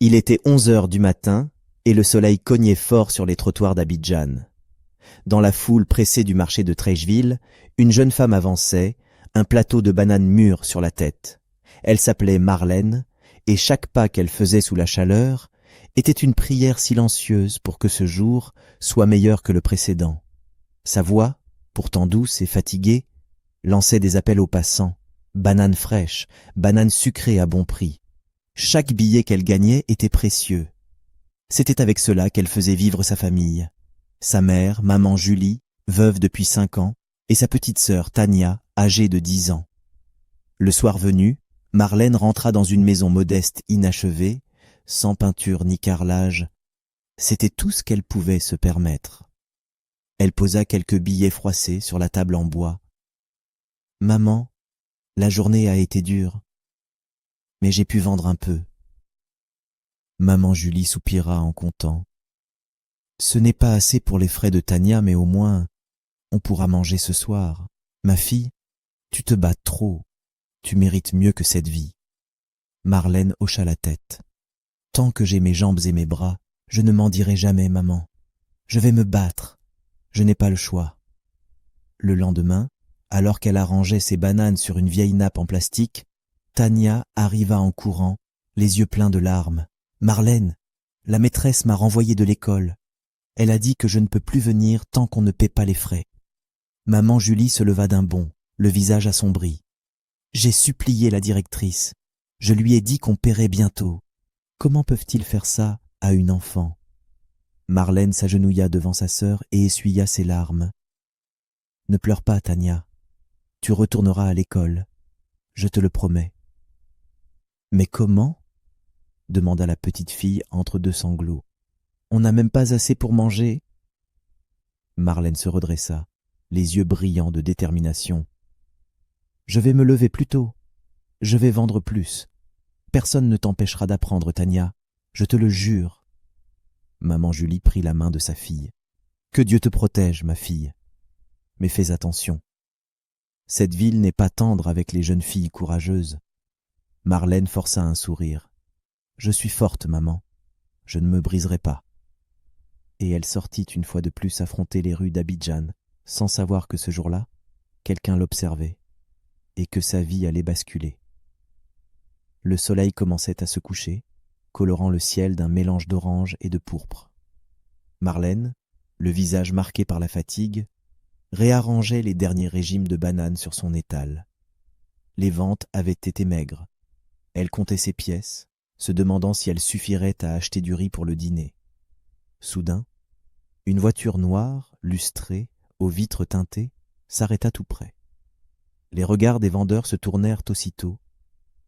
Il était 11 heures du matin et le soleil cognait fort sur les trottoirs d'Abidjan. Dans la foule pressée du marché de Treichville, une jeune femme avançait, un plateau de bananes mûres sur la tête. Elle s'appelait Marlène, et chaque pas qu'elle faisait sous la chaleur était une prière silencieuse pour que ce jour soit meilleur que le précédent. Sa voix, pourtant douce et fatiguée, lançait des appels aux passants. Bananes fraîches, bananes sucrées à bon prix. Chaque billet qu'elle gagnait était précieux. C'était avec cela qu'elle faisait vivre sa famille. Sa mère, maman Julie, veuve depuis 5 ans, et sa petite sœur Tania, âgée de 10 ans. Le soir venu, Marlène rentra dans une maison modeste inachevée, sans peinture ni carrelage. C'était tout ce qu'elle pouvait se permettre. Elle posa quelques billets froissés sur la table en bois. « Maman, la journée a été dure, mais j'ai pu vendre un peu. » Maman Julie soupira en comptant. « Ce n'est pas assez pour les frais de Tania, mais au moins, on pourra manger ce soir. Ma fille, tu te bats trop. Tu mérites mieux que cette vie. » Marlène hocha la tête. « Tant que j'ai mes jambes et mes bras, je ne m'en dirai jamais, maman. Je vais me battre. Je n'ai pas le choix. » Le lendemain, alors qu'elle arrangeait ses bananes sur une vieille nappe en plastique, Tania arriva en courant, les yeux pleins de larmes. « Marlène, la maîtresse m'a renvoyée de l'école. Elle a dit que je ne peux plus venir tant qu'on ne paie pas les frais. » Maman Julie se leva d'un bond, le visage assombri. « J'ai supplié la directrice. Je lui ai dit qu'on paierait bientôt. Comment peuvent-ils faire ça à une enfant ?» Marlène s'agenouilla devant sa sœur et essuya ses larmes. « Ne pleure pas, Tania. Tu retourneras à l'école. Je te le promets. »« Mais comment ?» demanda la petite fille entre deux sanglots. « On n'a même pas assez pour manger. » Marlène se redressa, les yeux brillants de détermination. « Je vais me lever plus tôt. Je vais vendre plus. Personne ne t'empêchera d'apprendre, Tania. Je te le jure. » Maman Julie prit la main de sa fille. « Que Dieu te protège, ma fille. Mais fais attention. Cette ville n'est pas tendre avec les jeunes filles courageuses. » Marlène força un sourire. « Je suis forte, maman. Je ne me briserai pas. » Et elle sortit une fois de plus affronter les rues d'Abidjan, sans savoir que ce jour-là, quelqu'un l'observait, et que sa vie allait basculer. Le soleil commençait à se coucher, colorant le ciel d'un mélange d'orange et de pourpre. Marlène, le visage marqué par la fatigue, réarrangeait les derniers régimes de bananes sur son étal. Les ventes avaient été maigres. Elle comptait ses pièces, se demandant si elles suffiraient à acheter du riz pour le dîner. Soudain, une voiture noire, lustrée, aux vitres teintées, s'arrêta tout près. Les regards des vendeurs se tournèrent aussitôt.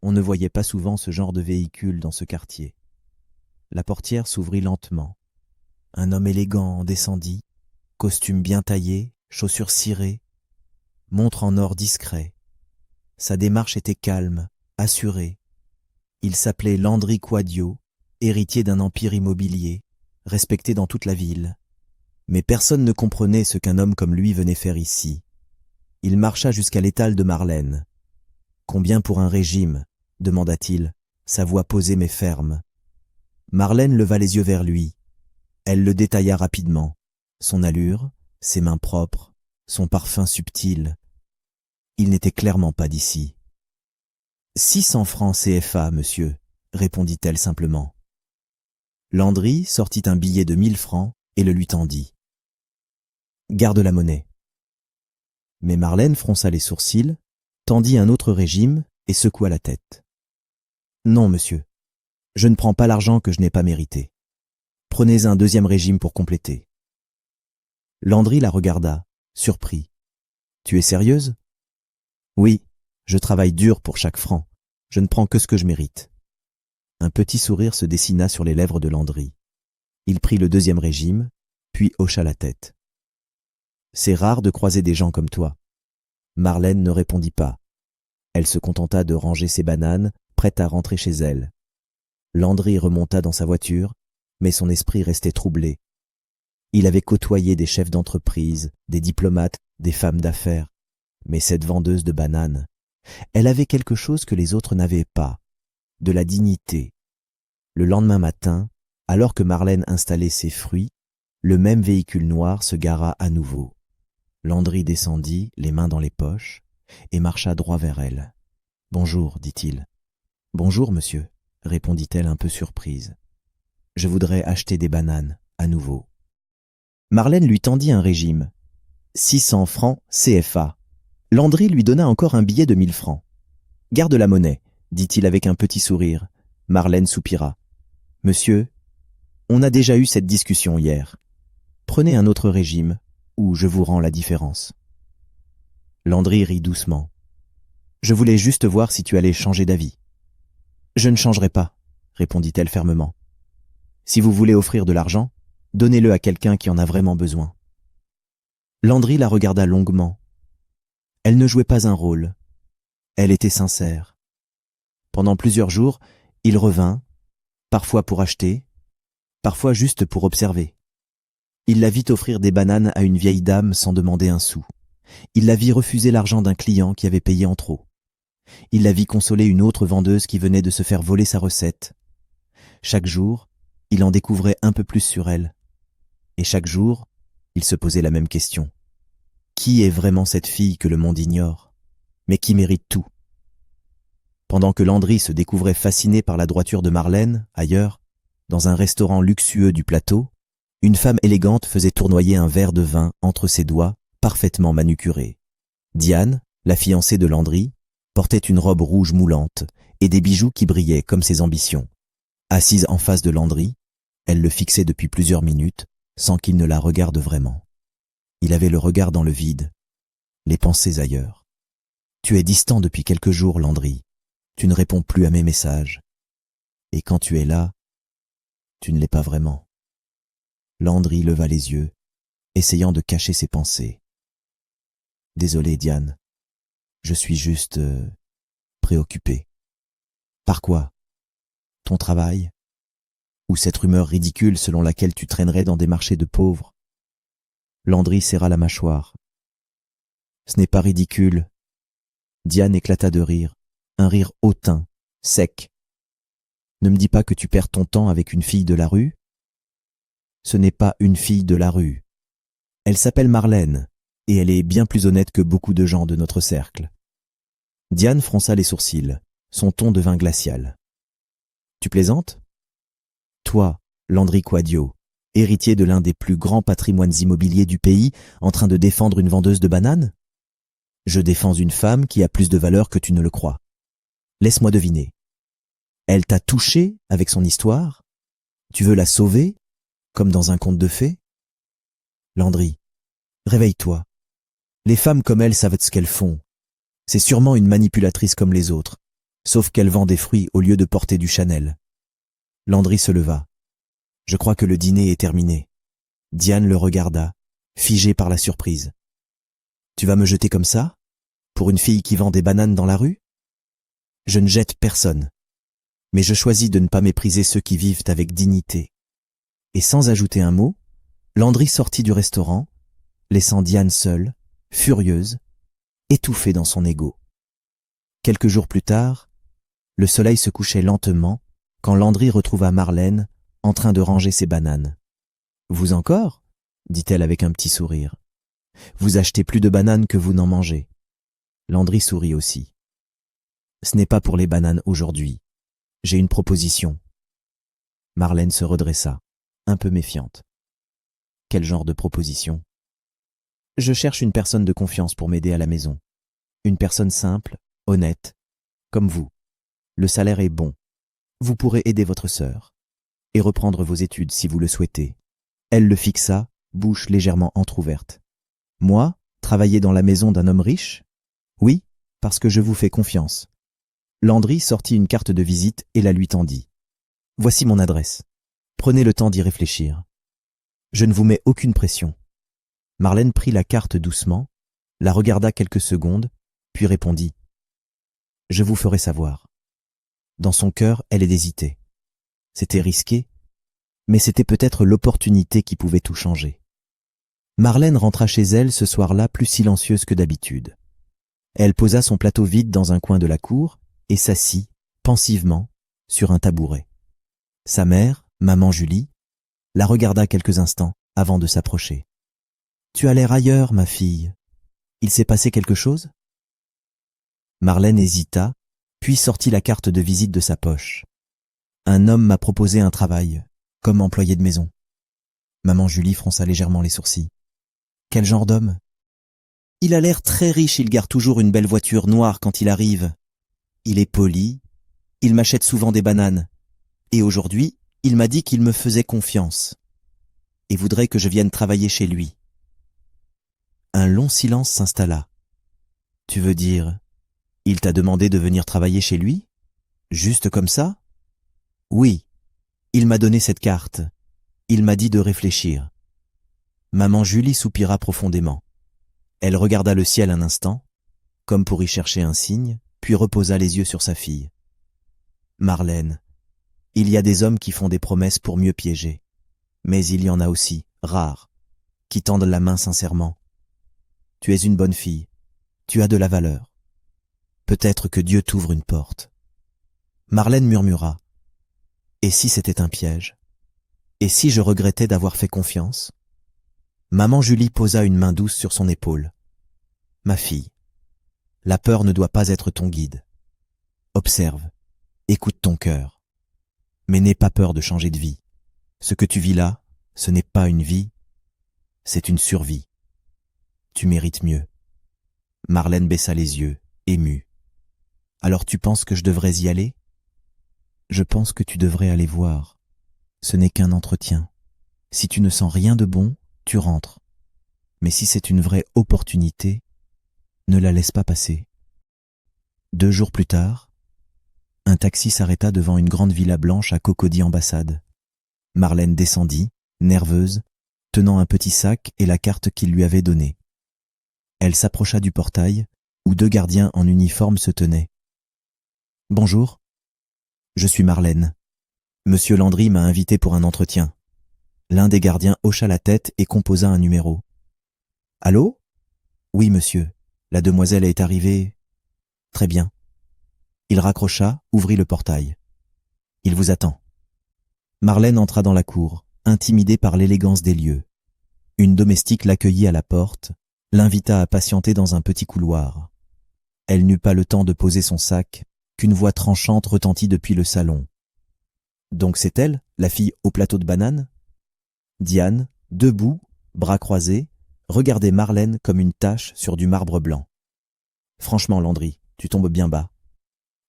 On ne voyait pas souvent ce genre de véhicule dans ce quartier. La portière s'ouvrit lentement. Un homme élégant en descendit, costume bien taillé, chaussures cirées, montre en or discret. Sa démarche était calme, assurée. Il s'appelait Landry Quadio, héritier d'un empire immobilier, respecté dans toute la ville. Mais personne ne comprenait ce qu'un homme comme lui venait faire ici. Il marcha jusqu'à l'étal de Marlène. « Combien pour un régime ?» demanda-t-il, sa voix posée mais ferme. Marlène leva les yeux vers lui. Elle le détailla rapidement. Son allure, ses mains propres, son parfum subtil. Il n'était clairement pas d'ici. « 600 francs CFA, monsieur, » répondit-elle simplement. Landry sortit un billet de 1000 francs et le lui tendit. « Garde la monnaie. » Mais Marlène fronça les sourcils, tendit un autre régime et secoua la tête. « Non, monsieur, je ne prends pas l'argent que je n'ai pas mérité. Prenez un deuxième régime pour compléter. » Landry la regarda, surpris. « Tu es sérieuse ? » ?»« Oui, je travaille dur pour chaque franc. Je ne prends que ce que je mérite. » Un petit sourire se dessina sur les lèvres de Landry. Il prit le deuxième régime, puis hocha la tête. « C'est rare de croiser des gens comme toi. » Marlène ne répondit pas. Elle se contenta de ranger ses bananes, prête à rentrer chez elle. Landry remonta dans sa voiture, mais son esprit restait troublé. Il avait côtoyé des chefs d'entreprise, des diplomates, des femmes d'affaires. Mais cette vendeuse de bananes, elle avait quelque chose que les autres n'avaient pas, de la dignité. Le lendemain matin, alors que Marlène installait ses fruits, le même véhicule noir se gara à nouveau. Landry descendit, les mains dans les poches, et marcha droit vers elle. « Bonjour, dit-il. »« Bonjour, monsieur, » répondit-elle un peu surprise. « Je voudrais acheter des bananes, à nouveau. » Marlène lui tendit un régime. 600 francs CFA. Landry lui donna encore un billet de 1000 francs. « Garde la monnaie, » dit-il avec un petit sourire. Marlène soupira. « Monsieur, on a déjà eu cette discussion hier. Prenez un autre régime, ou je vous rends la différence. » Landry rit doucement. « Je voulais juste voir si tu allais changer d'avis. »« Je ne changerai pas, » répondit-elle fermement. « Si vous voulez offrir de l'argent, donnez-le à quelqu'un qui en a vraiment besoin. » Landry la regarda longuement. Elle ne jouait pas un rôle. Elle était sincère. Pendant plusieurs jours, il revint, parfois pour acheter, parfois juste pour observer. Il la vit offrir des bananes à une vieille dame sans demander un sou. Il la vit refuser l'argent d'un client qui avait payé en trop. Il la vit consoler une autre vendeuse qui venait de se faire voler sa recette. Chaque jour, il en découvrait un peu plus sur elle. Et chaque jour, il se posait la même question. Qui est vraiment cette fille que le monde ignore, mais qui mérite tout? Pendant que Landry se découvrait fasciné par la droiture de Marlène, ailleurs, dans un restaurant luxueux du plateau, une femme élégante faisait tournoyer un verre de vin entre ses doigts, parfaitement manucurés. Diane, la fiancée de Landry, portait une robe rouge moulante et des bijoux qui brillaient comme ses ambitions. Assise en face de Landry, elle le fixait depuis plusieurs minutes, sans qu'il ne la regarde vraiment. Il avait le regard dans le vide, les pensées ailleurs. « Tu es distant depuis quelques jours, Landry. Tu ne réponds plus à mes messages. Et quand tu es là, tu ne l'es pas vraiment. » Landry leva les yeux, essayant de cacher ses pensées. « Désolé, Diane. Je suis juste préoccupé. »« Par quoi? Ton travail? Ou cette rumeur ridicule selon laquelle tu traînerais dans des marchés de pauvres ?» Landry serra la mâchoire. « Ce n'est pas ridicule. » Diane éclata de rire, un rire hautain, sec. « Ne me dis pas que tu perds ton temps avec une fille de la rue ? » Ce n'est pas une fille de la rue. Elle s'appelle Marlène, et elle est bien plus honnête que beaucoup de gens de notre cercle. Diane fronça les sourcils, son ton devint glacial. « Tu plaisantes ? Toi, Landry Quadio, héritier de l'un des plus grands patrimoines immobiliers du pays, en train de défendre une vendeuse de bananes ? Je défends une femme qui a plus de valeur que tu ne le crois. Laisse-moi deviner. Elle t'a touché avec son histoire ? Tu veux la sauver, comme dans un conte de fées ? Landry, réveille-toi. Les femmes comme elle savent ce qu'elles font. C'est sûrement une manipulatrice comme les autres, sauf qu'elle vend des fruits au lieu de porter du Chanel. Landry se leva. Je crois que le dîner est terminé. Diane le regarda, figée par la surprise. Tu vas me jeter comme ça? Pour une fille qui vend des bananes dans la rue? Je ne jette personne, mais je choisis de ne pas mépriser ceux qui vivent avec dignité. Et sans ajouter un mot, Landry sortit du restaurant, laissant Diane seule, furieuse, étouffée dans son ego. Quelques jours plus tard, le soleil se couchait lentement quand Landry retrouva Marlène en train de ranger ses bananes. « Vous encore ?» dit-elle avec un petit sourire. « Vous achetez plus de bananes que vous n'en mangez. » Landry sourit aussi. « Ce n'est pas pour les bananes aujourd'hui. J'ai une proposition. » Marlène se redressa, un peu méfiante. « Quel genre de proposition ? » « Je cherche une personne de confiance pour m'aider à la maison. Une personne simple, honnête, comme vous. Le salaire est bon. Vous pourrez aider votre sœur et reprendre vos études si vous le souhaitez. » Elle le fixa, bouche légèrement entr'ouverte. « Moi, travailler dans la maison d'un homme riche ? Oui, parce que je vous fais confiance. » Landry sortit une carte de visite et la lui tendit. « Voici mon adresse. Prenez le temps d'y réfléchir. Je ne vous mets aucune pression. » Marlène prit la carte doucement, la regarda quelques secondes, puis répondit « Je vous ferai savoir. » Dans son cœur, elle hésitait. C'était risqué, mais c'était peut-être l'opportunité qui pouvait tout changer. Marlène rentra chez elle ce soir-là plus silencieuse que d'habitude. Elle posa son plateau vide dans un coin de la cour et s'assit, pensivement, sur un tabouret. Sa mère, maman Julie, la regarda quelques instants avant de s'approcher. « Tu as l'air ailleurs, ma fille. Il s'est passé quelque chose ?» Marlène hésita, puis sortit la carte de visite de sa poche. « Un homme m'a proposé un travail, comme employé de maison. » Maman Julie fronça légèrement les sourcils. « Quel genre d'homme ?»« Il a l'air très riche, il gare toujours une belle voiture noire quand il arrive. Il est poli, il m'achète souvent des bananes. Et aujourd'hui, il m'a dit qu'il me faisait confiance et voudrait que je vienne travailler chez lui. » Un long silence s'installa. « Tu veux dire, il t'a demandé de venir travailler chez lui? Juste comme ça? » ?»« Oui, il m'a donné cette carte. Il m'a dit de réfléchir. » Maman Julie soupira profondément. Elle regarda le ciel un instant, comme pour y chercher un signe, puis reposa les yeux sur sa fille. « Marlène, il y a des hommes qui font des promesses pour mieux piéger. Mais il y en a aussi, rares, qui tendent la main sincèrement. Tu es une bonne fille, tu as de la valeur. Peut-être que Dieu t'ouvre une porte. » Marlène murmura. « Et si c'était un piège? Et si je regrettais d'avoir fait confiance ?» Maman Julie posa une main douce sur son épaule. « Ma fille, la peur ne doit pas être ton guide. Observe, écoute ton cœur. Mais n'aie pas peur de changer de vie. Ce que tu vis là, ce n'est pas une vie, c'est une survie. Tu mérites mieux. » Marlène baissa les yeux, émue. « Alors tu penses que je devrais y aller? » ?»« Je pense que tu devrais aller voir. Ce n'est qu'un entretien. Si tu ne sens rien de bon, tu rentres. Mais si c'est une vraie opportunité, ne la laisse pas passer. » 2 jours plus tard, un taxi s'arrêta devant une grande villa blanche à Cocody Ambassade. Marlène descendit, nerveuse, tenant un petit sac et la carte qu'il lui avait donnée. Elle s'approcha du portail, où 2 gardiens en uniforme se tenaient. « Bonjour, je suis Marlène. Monsieur Landry m'a invité pour un entretien. » L'un des gardiens hocha la tête et composa un numéro. « Allô ? Oui, monsieur. La demoiselle est arrivée. » « Très bien. » Il raccrocha, ouvrit le portail. « Il vous attend. » Marlène entra dans la cour, intimidée par l'élégance des lieux. Une domestique l'accueillit à la porte, l'invita à patienter dans un petit couloir. Elle n'eut pas le temps de poser son sac, qu'une voix tranchante retentit depuis le salon. « Donc c'est elle, la fille au plateau de bananes ?» Diane, debout, bras croisés, regardait Marlène comme une tache sur du marbre blanc. « Franchement, Landry, tu tombes bien bas. »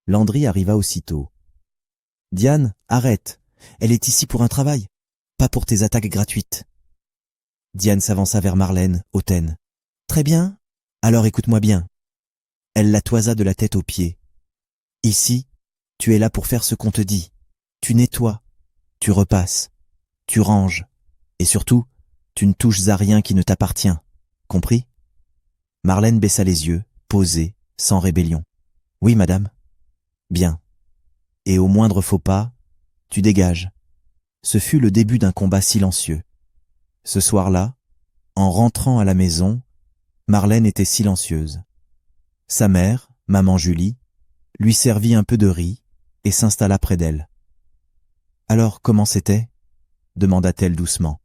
Landry arriva aussitôt. « Diane, arrête. Elle est ici pour un travail, pas pour tes attaques gratuites. » Diane s'avança vers Marlène, hautaine. « Très bien. Alors écoute-moi bien. » Elle la toisa de la tête aux pieds. « Ici, tu es là pour faire ce qu'on te dit. Tu nettoies, tu repasses, tu ranges. Et surtout, tu ne touches à rien qui ne t'appartient. Compris ?» Marlène baissa les yeux, posée, sans rébellion. « Oui, madame. »« Bien. Et au moindre faux pas, tu dégages. » Ce fut le début d'un combat silencieux. Ce soir-là, en rentrant à la maison, Marlène était silencieuse. Sa mère, maman Julie, lui servit un peu de riz et s'installa près d'elle. « Alors, comment c'était ?» demanda-t-elle doucement.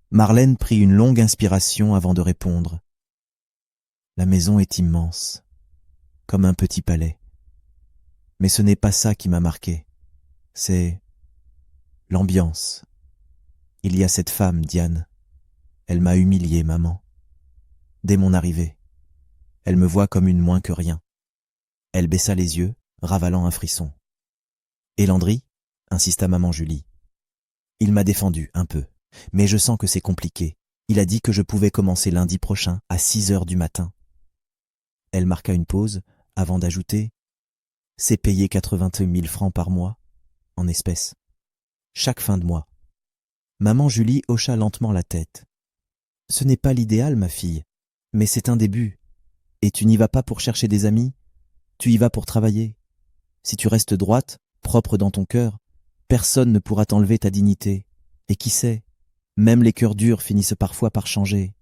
Marlène prit une longue inspiration avant de répondre. « La maison est immense, comme un petit palais. Mais ce n'est pas ça qui m'a marqué. C'est l'ambiance. Il y a cette femme, Diane. Elle m'a humiliée, maman. Dès mon arrivée, elle me voit comme une moins que rien. » Elle baissa les yeux, ravalant un frisson. « Et Landry ?» insista maman Julie. « Il m'a défendu un peu, mais je sens que c'est compliqué. Il a dit que je pouvais commencer lundi prochain à 6 heures du matin. » Elle marqua une pause avant d'ajouter « C'est payé 80 000 francs par mois, en espèces, chaque fin de mois. » Maman Julie hocha lentement la tête. « Ce n'est pas l'idéal, ma fille, mais c'est un début. Et tu n'y vas pas pour chercher des amis, tu y vas pour travailler. Si tu restes droite, propre dans ton cœur, personne ne pourra t'enlever ta dignité. Et qui sait, même les cœurs durs finissent parfois par changer. »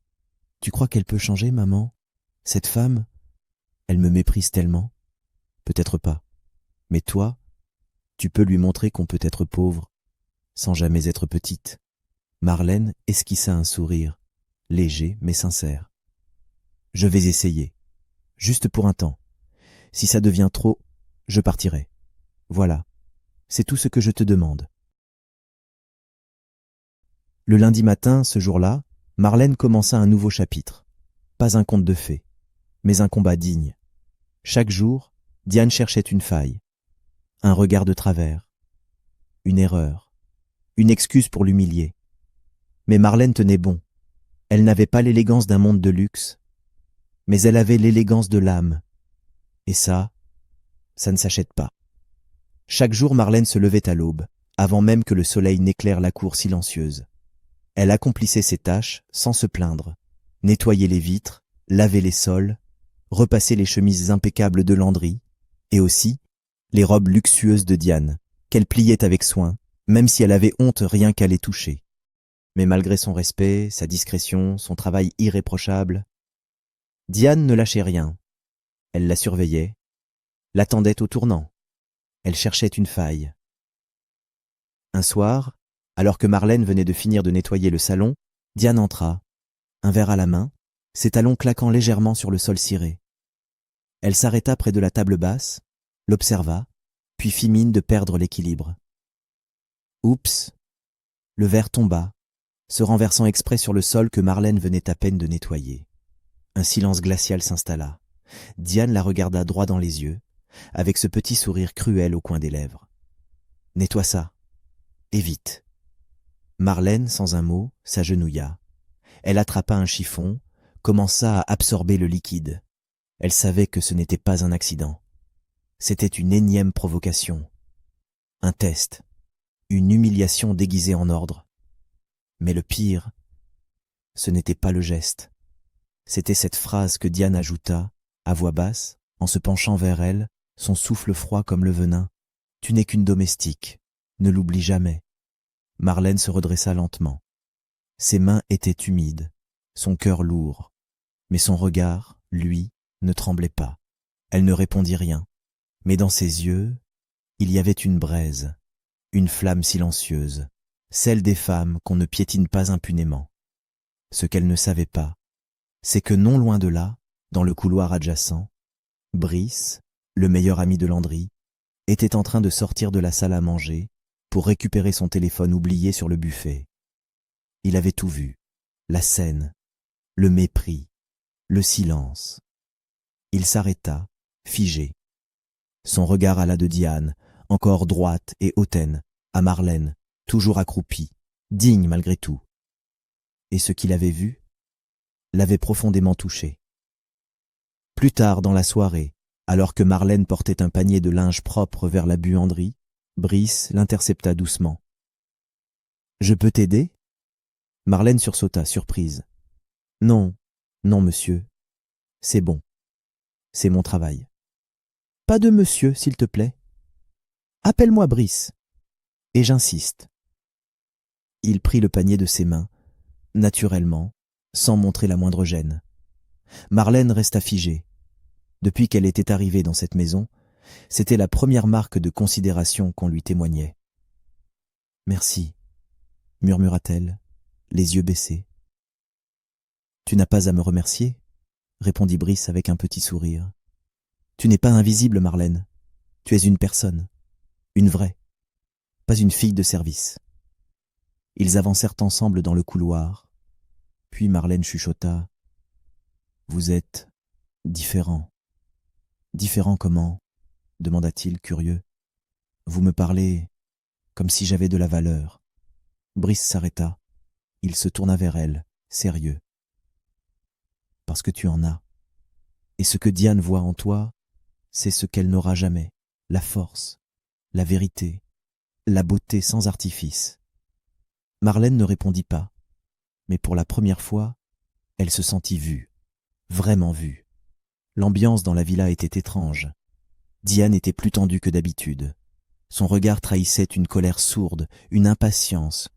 « Tu crois qu'elle peut changer, maman? Cette femme? Elle me méprise tellement. Peut-être pas. Mais toi, Tu peux lui montrer qu'on peut être pauvre, sans jamais être petite. Marlène esquissa un sourire, léger mais sincère. Je vais essayer, juste pour un temps. Si ça devient trop, je partirai. Voilà, c'est tout ce que je te demande. Le lundi matin, ce jour-là, Marlène commença un nouveau chapitre. Pas un conte de fées, mais un combat digne. Chaque jour, Diane cherchait une faille, un regard de travers, une erreur, une excuse pour l'humilier. Mais Marlène tenait bon. Elle n'avait pas l'élégance d'un monde de luxe, mais elle avait l'élégance de l'âme. Et ça ne s'achète pas. Chaque jour, Marlène se levait à l'aube, avant même que le soleil n'éclaire la cour silencieuse. Elle accomplissait ses tâches sans se plaindre. Nettoyer les vitres, laver les sols, repasser les chemises impeccables de Landry, et aussi les robes luxueuses de Diane, qu'elle pliait avec soin, même si elle avait honte rien qu'à les toucher. Mais malgré son respect, sa discrétion, son travail irréprochable, Diane ne lâchait rien. Elle la surveillait, l'attendait au tournant. Elle cherchait une faille. Un soir, alors que Marlène venait de finir de nettoyer le salon, Diane entra, un verre à la main, ses talons claquant légèrement sur le sol ciré. Elle s'arrêta près de la table basse, l'observa, puis fit mine de perdre l'équilibre. Oups! Le verre tomba, se renversant exprès sur le sol que Marlène venait à peine de nettoyer. Un silence glacial s'installa. Diane la regarda droit dans les yeux, avec ce petit sourire cruel au coin des lèvres. « Nettoie ça, et vite !» Marlène, sans un mot, s'agenouilla. Elle attrapa un chiffon, commença à absorber le liquide. Elle savait que ce n'était pas un accident. C'était une énième provocation. Un test. Une humiliation déguisée en ordre. Mais le pire, ce n'était pas le geste. C'était cette phrase que Diane ajouta, à voix basse, en se penchant vers elle, son souffle froid comme le venin. « Tu n'es qu'une domestique. Ne l'oublie jamais. » Marlène se redressa lentement. Ses mains étaient humides, son cœur lourd. Mais son regard, lui, ne tremblait pas. Elle ne répondit rien. Mais dans ses yeux, il y avait une braise, une flamme silencieuse, celle des femmes qu'on ne piétine pas impunément. Ce qu'elle ne savait pas, c'est que non loin de là, dans le couloir adjacent, Brice, le meilleur ami de Landry, était en train de sortir de la salle à manger pour récupérer son téléphone oublié sur le buffet. Il avait tout vu, la scène, le mépris, le silence. Il s'arrêta, figé. Son regard alla de Diane, encore droite et hautaine, à Marlène, toujours accroupie, digne malgré tout. Et ce qu'il avait vu l'avait profondément touché. Plus tard dans la soirée, alors que Marlène portait un panier de linge propre vers la buanderie, Brice l'intercepta doucement. « Je peux t'aider » Marlène sursauta, surprise. « Non, non, monsieur. C'est bon. C'est mon travail. »« Pas de monsieur, s'il te plaît. Appelle-moi Brice. » Et j'insiste. Il prit le panier de ses mains, naturellement, sans montrer la moindre gêne. Marlène resta figée. Depuis qu'elle était arrivée dans cette maison, c'était la première marque de considération qu'on lui témoignait. « Merci, » murmura-t-elle, les yeux baissés. « Tu n'as pas à me remercier, » répondit Brice avec un petit sourire. « Tu n'es pas invisible, Marlène. Tu es une personne, une vraie, pas une fille de service. » Ils avancèrent ensemble dans le couloir. Puis Marlène chuchota. « Vous êtes différent. »« Différent comment ?» demanda-t-il, curieux. « Vous me parlez comme si j'avais de la valeur. » Brice s'arrêta. Il se tourna vers elle, sérieux. « Parce que tu en as. Et ce que Diane voit en toi, c'est ce qu'elle n'aura jamais, la force, la vérité, la beauté sans artifice. » Marlène ne répondit pas, mais pour la première fois, elle se sentit vue, vraiment vue. L'ambiance dans la villa était étrange. Diane était plus tendue que d'habitude. Son regard trahissait une colère sourde, une impatience,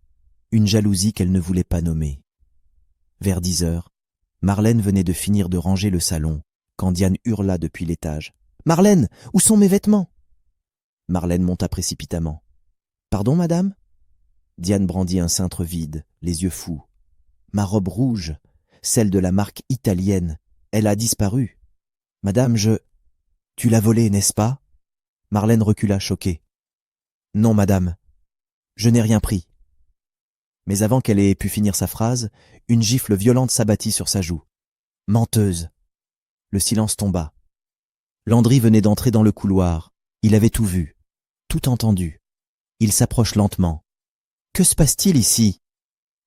une jalousie qu'elle ne voulait pas nommer. Vers 10 heures, Marlène venait de finir de ranger le salon, quand Diane hurla depuis l'étage. « Marlène, où sont mes vêtements ?» Marlène monta précipitamment. « Pardon, madame ?» Diane brandit un cintre vide, les yeux fous. « Ma robe rouge, celle de la marque italienne, elle a disparu. Madame, Tu l'as volée, n'est-ce pas ?» Marlène recula, choquée. « Non, madame, je n'ai rien pris. » Mais avant qu'elle ait pu finir sa phrase, une gifle violente s'abattit sur sa joue. « Menteuse !» Le silence tomba. Landry venait d'entrer dans le couloir. Il avait tout vu, tout entendu. Il s'approche lentement. « Que se passe-t-il ici ?»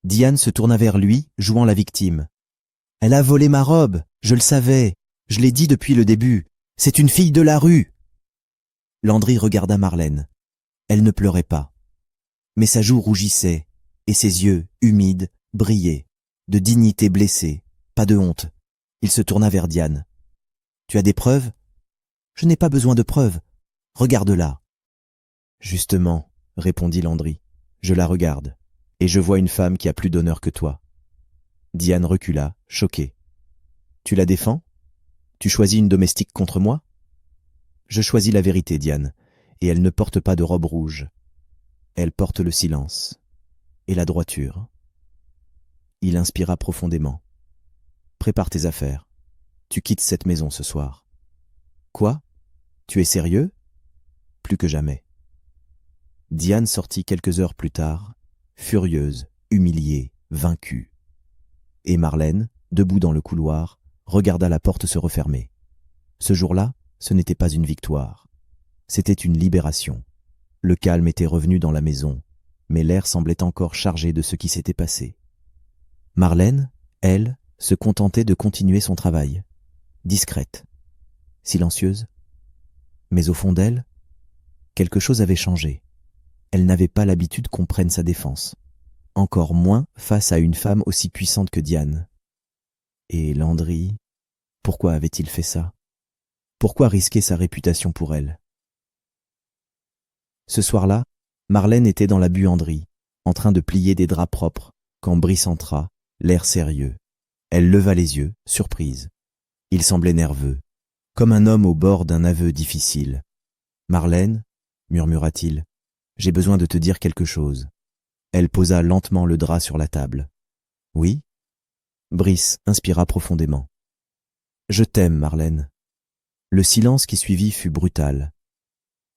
Diane se tourna vers lui, jouant la victime. « Elle a volé ma robe, je le savais, je l'ai dit depuis le début. C'est une fille de la rue !» Landry regarda Marlène. Elle ne pleurait pas. Mais sa joue rougissait, et ses yeux, humides, brillaient, de dignité blessée, pas de honte. Il se tourna vers Diane. « Tu as des preuves ?»« Je n'ai pas besoin de preuves. Regarde-la. » « Justement, » répondit Landry, « je la regarde, et je vois une femme qui a plus d'honneur que toi. » Diane recula, choquée. « Tu la défends ? Tu choisis une domestique contre moi ? » « Je choisis la vérité, Diane, et elle ne porte pas de robe rouge. Elle porte le silence et la droiture. » Il inspira profondément. « Prépare tes affaires. Tu quittes cette maison ce soir. »« Quoi ? Tu es sérieux ? » ?»« Plus que jamais. » Diane sortit quelques heures plus tard, furieuse, humiliée, vaincue. Et Marlène, debout dans le couloir, regarda la porte se refermer. Ce jour-là, ce n'était pas une victoire. C'était une libération. Le calme était revenu dans la maison, mais l'air semblait encore chargé de ce qui s'était passé. Marlène, elle, se contentait de continuer son travail, discrète, silencieuse. Mais au fond d'elle, quelque chose avait changé. Elle n'avait pas l'habitude qu'on prenne sa défense, encore moins face à une femme aussi puissante que Diane. Et Landry, pourquoi avait-il fait ça ? Pourquoi risquer sa réputation pour elle ? Ce soir-là, Marlène était dans la buanderie, en train de plier des draps propres, quand Brice entra, l'air sérieux. Elle leva les yeux, surprise. Il semblait nerveux, comme un homme au bord d'un aveu difficile. « Marlène, » murmura-t-il, « j'ai besoin de te dire quelque chose. » Elle posa lentement le drap sur la table. « Oui ?» Brice inspira profondément. « Je t'aime, Marlène. » Le silence qui suivit fut brutal,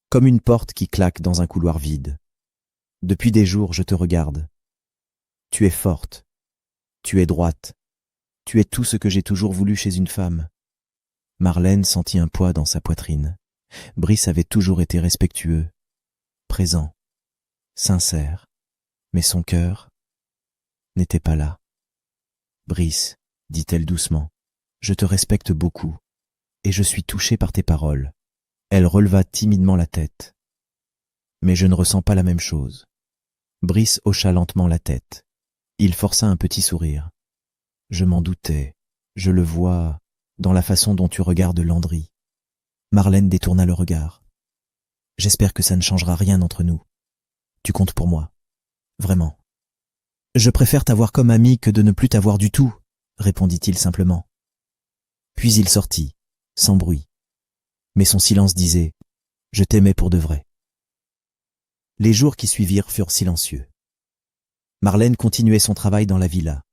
comme une porte qui claque dans un couloir vide. « Depuis des jours, je te regarde. Tu es forte, tu es droite, tu es tout ce que j'ai toujours voulu chez une femme. » Marlène sentit un poids dans sa poitrine. Brice avait toujours été respectueux, présent, sincère, mais son cœur n'était pas là. « Brice, » dit-elle doucement, « je te respecte beaucoup, et je suis touchée par tes paroles. » Elle releva timidement la tête. « Mais je ne ressens pas la même chose. » Brice hocha lentement la tête. Il força un petit sourire. « Je m'en doutais, je le vois dans la façon dont tu regardes Landry. » Marlène détourna le regard. « J'espère que ça ne changera rien entre nous. Tu comptes pour moi. Vraiment. »« Je préfère t'avoir comme ami que de ne plus t'avoir du tout, » répondit-il simplement. Puis il sortit, sans bruit. Mais son silence disait « Je t'aimais pour de vrai. » Les jours qui suivirent furent silencieux. Marlène continuait son travail dans la villa.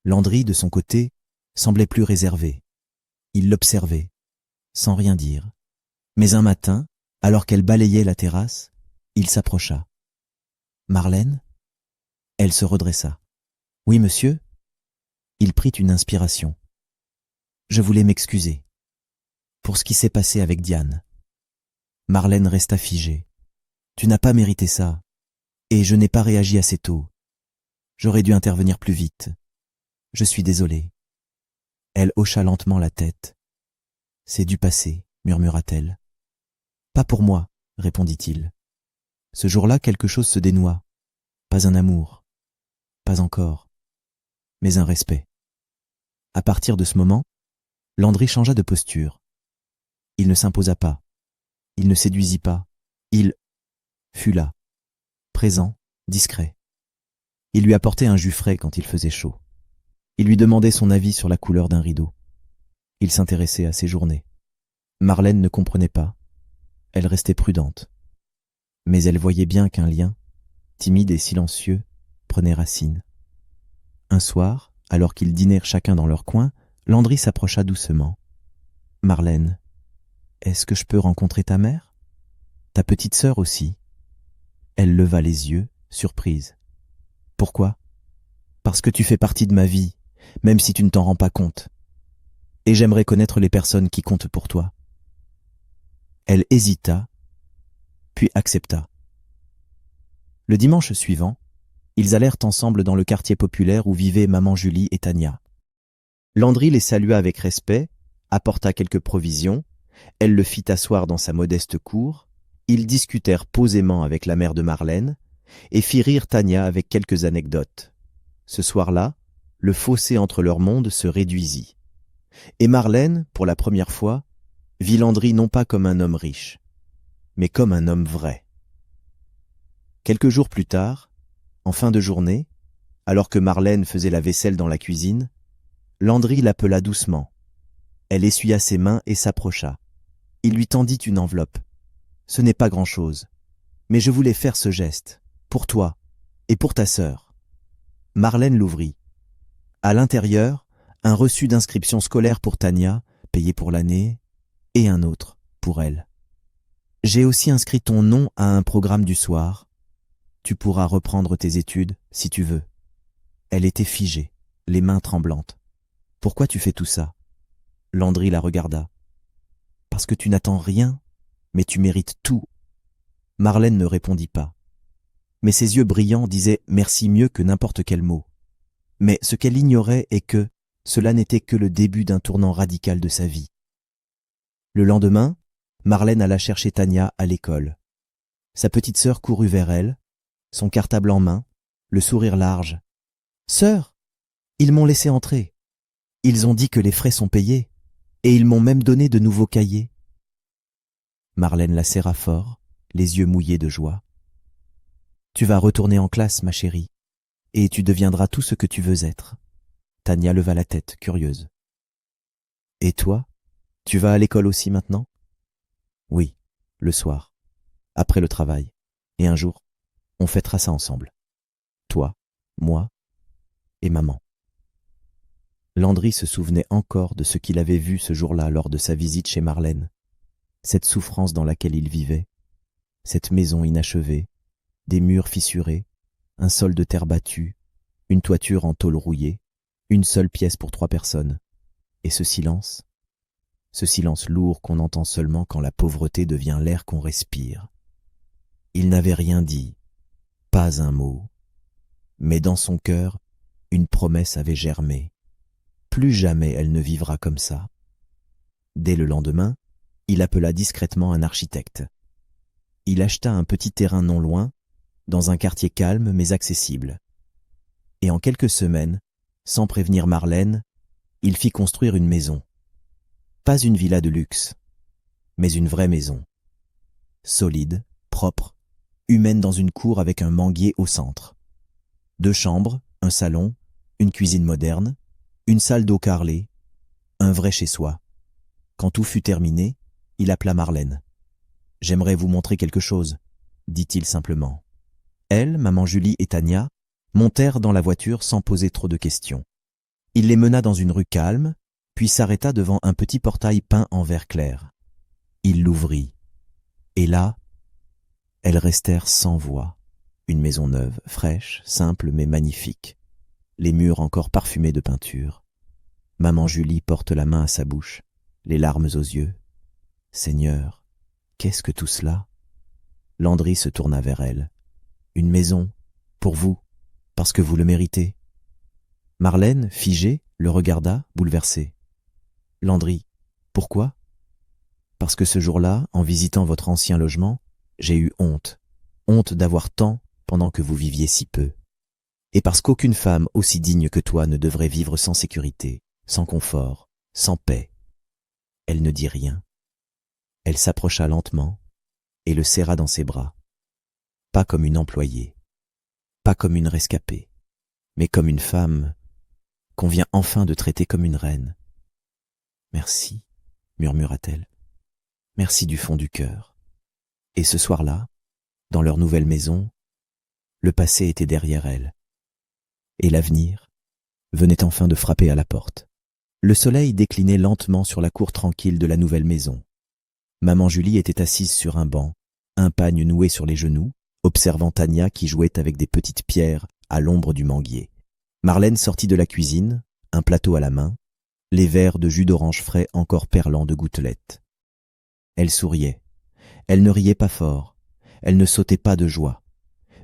Landry, de son côté, semblait plus réservé. Il l'observait, sans rien dire. Mais un matin, alors qu'elle balayait la terrasse, il s'approcha. « Marlène ?» Elle se redressa. « Oui, monsieur ?» Il prit une inspiration. « Je voulais m'excuser pour ce qui s'est passé avec Diane. » Marlène resta figée. « Tu n'as pas mérité ça, et je n'ai pas réagi assez tôt. J'aurais dû intervenir plus vite. Je suis désolée. » Elle hocha lentement la tête. « C'est du passé, » murmura-t-elle. « Pas pour moi, » répondit-il. Ce jour-là, quelque chose se dénoua. Pas un amour, pas encore, mais un respect. À partir de ce moment, Landry changea de posture. Il ne s'imposa pas, il ne séduisit pas, il fut là, présent, discret. Il lui apportait un jus frais quand il faisait chaud. Il lui demandait son avis sur la couleur d'un rideau. Il s'intéressait à ses journées. Marlène ne comprenait pas. Elle restait prudente, Mais elle voyait bien qu'un lien, timide et silencieux, prenait racine. Un soir, alors qu'ils dînèrent chacun dans leur coin, Landry s'approcha doucement. « Marlène, est-ce que je peux rencontrer ta mère? Ta petite sœur aussi ?» Elle leva les yeux, surprise. « Pourquoi? » ?»« Parce que tu fais partie de ma vie, même si tu ne t'en rends pas compte. Et j'aimerais connaître les personnes qui comptent pour toi. » Elle hésita, puis accepta. Le dimanche suivant, ils allèrent ensemble dans le quartier populaire où vivaient maman Julie et Tania. Landry les salua avec respect, apporta quelques provisions, elle le fit asseoir dans sa modeste cour, ils discutèrent posément avec la mère de Marlène et firent rire Tania avec quelques anecdotes. Ce soir-là, le fossé entre leurs mondes se réduisit. Et Marlène, pour la première fois, vit Landry non pas comme un homme riche, mais comme un homme vrai. Quelques jours plus tard, en fin de journée, alors que Marlène faisait la vaisselle dans la cuisine, Landry l'appela doucement. Elle essuya ses mains et s'approcha. Il lui tendit une enveloppe. « Ce n'est pas grand-chose, mais je voulais faire ce geste, pour toi et pour ta sœur. » Marlène l'ouvrit. À l'intérieur, un reçu d'inscription scolaire pour Tania, payé pour l'année, et un autre pour elle. « J'ai aussi inscrit ton nom à un programme du soir. Tu pourras reprendre tes études si tu veux. » Elle était figée, les mains tremblantes. « Pourquoi tu fais tout ça ?» Landry la regarda. « Parce que tu n'attends rien, mais tu mérites tout. » Marlène ne répondit pas. Mais ses yeux brillants disaient « merci » mieux que n'importe quel mot. Mais ce qu'elle ignorait est que cela n'était que le début d'un tournant radical de sa vie. Le lendemain, Marlène alla chercher Tania à l'école. Sa petite sœur courut vers elle, son cartable en main, le sourire large. « Sœur, ils m'ont laissé entrer. Ils ont dit que les frais sont payés, et ils m'ont même donné de nouveaux cahiers. » Marlène la serra fort, les yeux mouillés de joie. « Tu vas retourner en classe, ma chérie, et tu deviendras tout ce que tu veux être. » Tania leva la tête, curieuse. « Et toi, tu vas à l'école aussi maintenant? » « Oui, le soir, après le travail, et un jour, on fêtera ça ensemble. Toi, moi et maman. » Landry se souvenait encore de ce qu'il avait vu ce jour-là lors de sa visite chez Marlène, cette souffrance dans laquelle il vivait, cette maison inachevée, des murs fissurés, un sol de terre battue, une toiture en tôle rouillée, une seule pièce pour 3 personnes, et ce silence lourd qu'on entend seulement quand la pauvreté devient l'air qu'on respire. Il n'avait rien dit, pas un mot, mais dans son cœur, une promesse avait germé. Plus jamais elle ne vivra comme ça. Dès le lendemain, il appela discrètement un architecte. Il acheta un petit terrain non loin, dans un quartier calme mais accessible. Et en quelques semaines, sans prévenir Marlène, il fit construire une maison. Pas une villa de luxe, mais une vraie maison. Solide, propre, humaine dans une cour avec un manguier au centre. 2 chambres, un salon, une cuisine moderne, une salle d'eau carrelée, un vrai chez-soi. Quand tout fut terminé, il appela Marlène. « J'aimerais vous montrer quelque chose, » dit-il simplement. Elle, maman Julie et Tania montèrent dans la voiture sans poser trop de questions. Il les mena dans une rue calme, puis s'arrêta devant un petit portail peint en vert clair. Il l'ouvrit. Et là, elles restèrent sans voix. Une maison neuve, fraîche, simple mais magnifique. Les murs encore parfumés de peinture. Maman Julie porte la main à sa bouche, les larmes aux yeux. « Seigneur, qu'est-ce que tout cela ?» Landry se tourna vers elle. « Une maison, pour vous, parce que vous le méritez. » Marlène, figée, le regarda, bouleversée. « Landry, pourquoi ?»« Parce que ce jour-là, en visitant votre ancien logement, j'ai eu honte. Honte d'avoir tant pendant que vous viviez si peu. Et parce qu'aucune femme aussi digne que toi ne devrait vivre sans sécurité, sans confort, sans paix. » Elle ne dit rien. Elle s'approcha lentement et le serra dans ses bras. Pas comme une employée, pas comme une rescapée, mais comme une femme qu'on vient enfin de traiter comme une reine. « Merci, » murmura-t-elle. « Merci du fond du cœur. » Et ce soir-là, dans leur nouvelle maison, le passé était derrière elles. Et l'avenir venait enfin de frapper à la porte. Le soleil déclinait lentement sur la cour tranquille de la nouvelle maison. Maman Julie était assise sur un banc, un pagne noué sur les genoux, observant Tania qui jouait avec des petites pierres à l'ombre du manguier. Marlène sortit de la cuisine, un plateau à la main, les verres de jus d'orange frais encore perlant de gouttelettes. Elle souriait. Elle ne riait pas fort. Elle ne sautait pas de joie.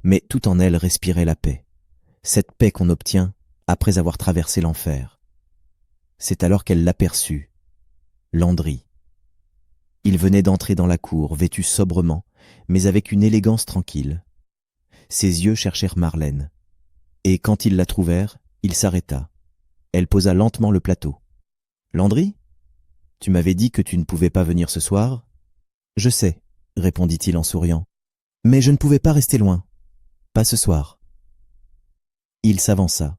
Mais tout en elle respirait la paix. Cette paix qu'on obtient après avoir traversé l'enfer. C'est alors qu'elle l'aperçut. Landry. Il venait d'entrer dans la cour, vêtu sobrement, mais avec une élégance tranquille. Ses yeux cherchèrent Marlène. Et quand ils la trouvèrent, il s'arrêta. Elle posa lentement le plateau. « Landry, tu m'avais dit que tu ne pouvais pas venir ce soir ?»« Je sais, » répondit-il en souriant. « Mais je ne pouvais pas rester loin. Pas ce soir. » Il s'avança,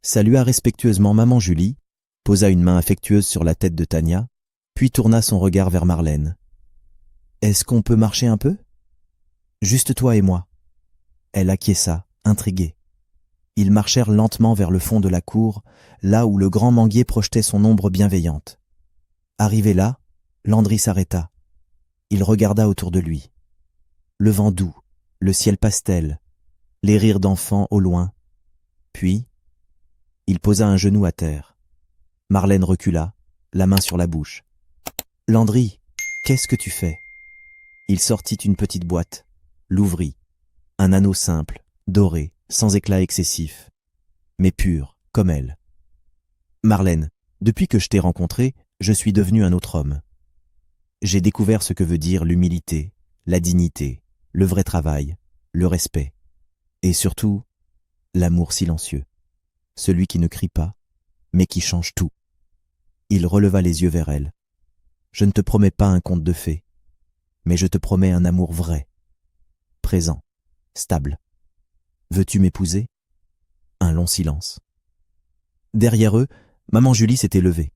salua respectueusement maman Julie, posa une main affectueuse sur la tête de Tania, puis tourna son regard vers Marlène. « Est-ce qu'on peut marcher un peu ?»« Juste toi et moi. » Elle acquiesça, intriguée. Ils marchèrent lentement vers le fond de la cour, là où le grand manguier projetait son ombre bienveillante. Arrivé là, Landry s'arrêta. Il regarda autour de lui. Le vent doux, le ciel pastel, les rires d'enfants au loin. Puis, il posa un genou à terre. Marlène recula, la main sur la bouche. « Landry, qu'est-ce que tu fais ?» Il sortit une petite boîte, l'ouvrit. Un anneau simple, doré, sans éclat excessif, mais pur, comme elle. « Marlène, depuis que je t'ai rencontrée, je suis devenu un autre homme. J'ai découvert ce que veut dire l'humilité, la dignité, le vrai travail, le respect, et surtout, l'amour silencieux, celui qui ne crie pas, mais qui change tout. » Il releva les yeux vers elle. « Je ne te promets pas un conte de fées, mais je te promets un amour vrai, présent, stable. Veux-tu m'épouser ?» Un long silence. Derrière eux, maman Julie s'était levée.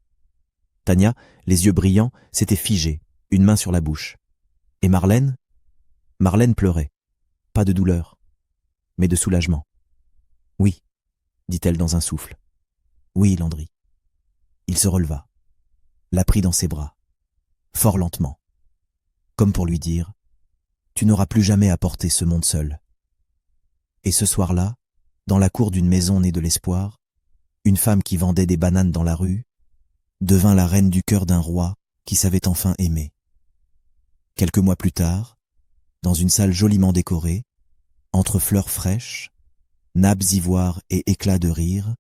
Tania, les yeux brillants, s'était figée, une main sur la bouche. Et Marlène ? Marlène pleurait. Pas de douleur, mais de soulagement. « Oui, » dit-elle dans un souffle. « Oui, Landry. » Il se releva, la prit dans ses bras, fort lentement, comme pour lui dire « Tu n'auras plus jamais à porter ce monde seul. » Et ce soir-là, dans la cour d'une maison née de l'espoir, une femme qui vendait des bananes dans la rue devint la reine du cœur d'un roi qui savait enfin aimer. Quelques mois plus tard, dans une salle joliment décorée, entre fleurs fraîches, nappes ivoires et éclats de rire,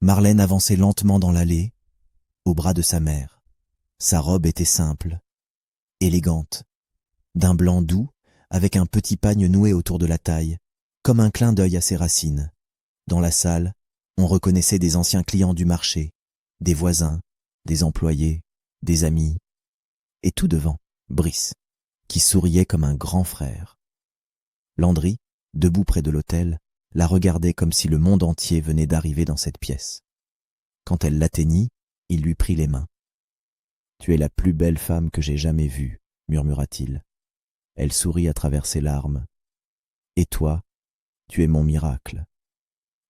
Marlène avançait lentement dans l'allée, au bras de sa mère. Sa robe était simple, élégante, d'un blanc doux, avec un petit pagne noué autour de la taille, comme un clin d'œil à ses racines. Dans la salle, on reconnaissait des anciens clients du marché, des voisins, des employés, des amis, et tout devant, Brice, qui souriait comme un grand frère. Landry, debout près de l'autel, la regardait comme si le monde entier venait d'arriver dans cette pièce. Quand elle l'atteignit, il lui prit les mains. « Tu es la plus belle femme que j'ai jamais vue, » murmura-t-il. Elle sourit à travers ses larmes. « Et toi, tu es mon miracle. »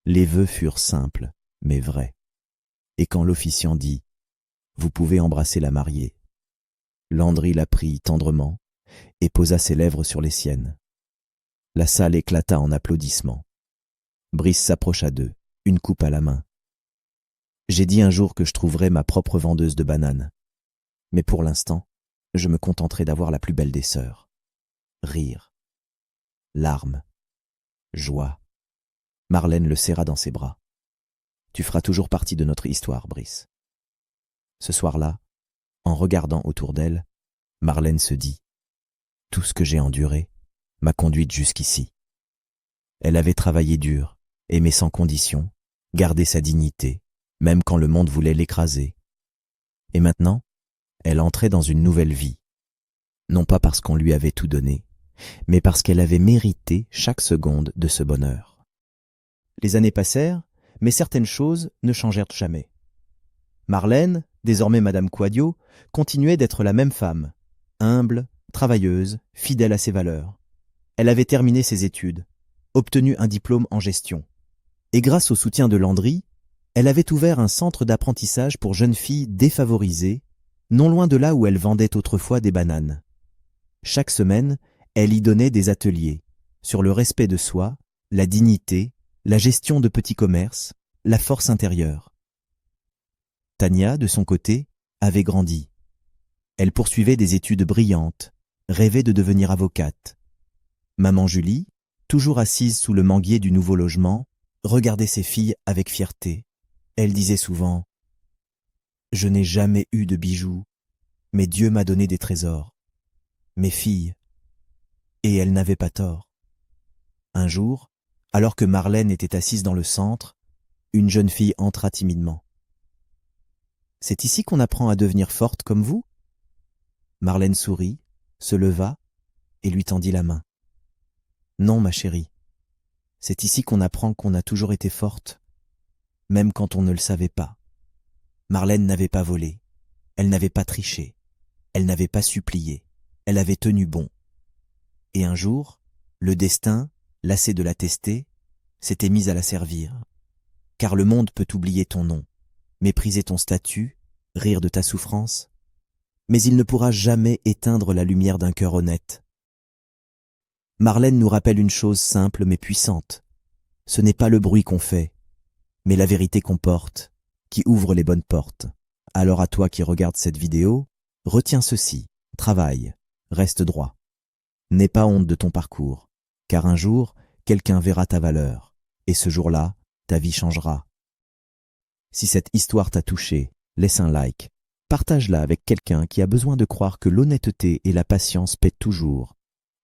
Les vœux furent simples, mais vrais. Et quand l'officiant dit « Vous pouvez embrasser la mariée », Landry la prit tendrement et posa ses lèvres sur les siennes. La salle éclata en applaudissements. Brice s'approcha d'eux, une coupe à la main. « J'ai dit un jour que je trouverais ma propre vendeuse de bananes. Mais pour l'instant, je me contenterai d'avoir la plus belle des sœurs. » Rire, larmes, joie. Marlène le serra dans ses bras. « Tu feras toujours partie de notre histoire, Brice. » Ce soir-là, en regardant autour d'elle, Marlène se dit « Tout ce que j'ai enduré m'a conduite jusqu'ici. » Elle avait travaillé dur, aimé sans condition, gardé sa dignité, même quand le monde voulait l'écraser. Et maintenant, elle entrait dans une nouvelle vie, non pas parce qu'on lui avait tout donné, mais parce qu'elle avait mérité chaque seconde de ce bonheur. Les années passèrent, mais certaines choses ne changèrent jamais. Marlène, désormais Madame Quadio, continuait d'être la même femme, humble, travailleuse, fidèle à ses valeurs. Elle avait terminé ses études, obtenu un diplôme en gestion. Et grâce au soutien de Landry, elle avait ouvert un centre d'apprentissage pour jeunes filles défavorisées, non loin de là où elle vendait autrefois des bananes. Chaque semaine, elle y donnait des ateliers sur le respect de soi, la dignité, la gestion de petits commerces, la force intérieure. Tania, de son côté, avait grandi. Elle poursuivait des études brillantes, rêvait de devenir avocate. Maman Julie, toujours assise sous le manguier du nouveau logement, regardait ses filles avec fierté. Elle disait souvent « Je n'ai jamais eu de bijoux, mais Dieu m'a donné des trésors. Mes filles. » Et elle n'avait pas tort. Un jour, alors que Marlène était assise dans le centre, une jeune fille entra timidement. « C'est ici qu'on apprend à devenir forte comme vous ?» Marlène sourit, se leva et lui tendit la main. « Non, ma chérie, c'est ici qu'on apprend qu'on a toujours été forte, même quand on ne le savait pas. » Marlène n'avait pas volé, elle n'avait pas triché, elle n'avait pas supplié, elle avait tenu bon. Et un jour, le destin, lassé de la tester, s'était mis à la servir. Car le monde peut oublier ton nom, mépriser ton statut, rire de ta souffrance, mais il ne pourra jamais éteindre la lumière d'un cœur honnête. Marlène nous rappelle une chose simple mais puissante. Ce n'est pas le bruit qu'on fait, mais la vérité qu'on porte, qui ouvre les bonnes portes. Alors à toi qui regardes cette vidéo, retiens ceci, travaille, reste droit. N'aie pas honte de ton parcours, car un jour, quelqu'un verra ta valeur, et ce jour-là, ta vie changera. Si cette histoire t'a touché, laisse un like, partage-la avec quelqu'un qui a besoin de croire que l'honnêteté et la patience paient toujours.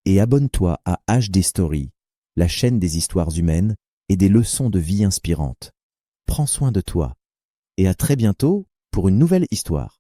Et abonne-toi à HD Story, la chaîne des histoires humaines et des leçons de vie inspirantes. Prends soin de toi. Et à très bientôt pour une nouvelle histoire.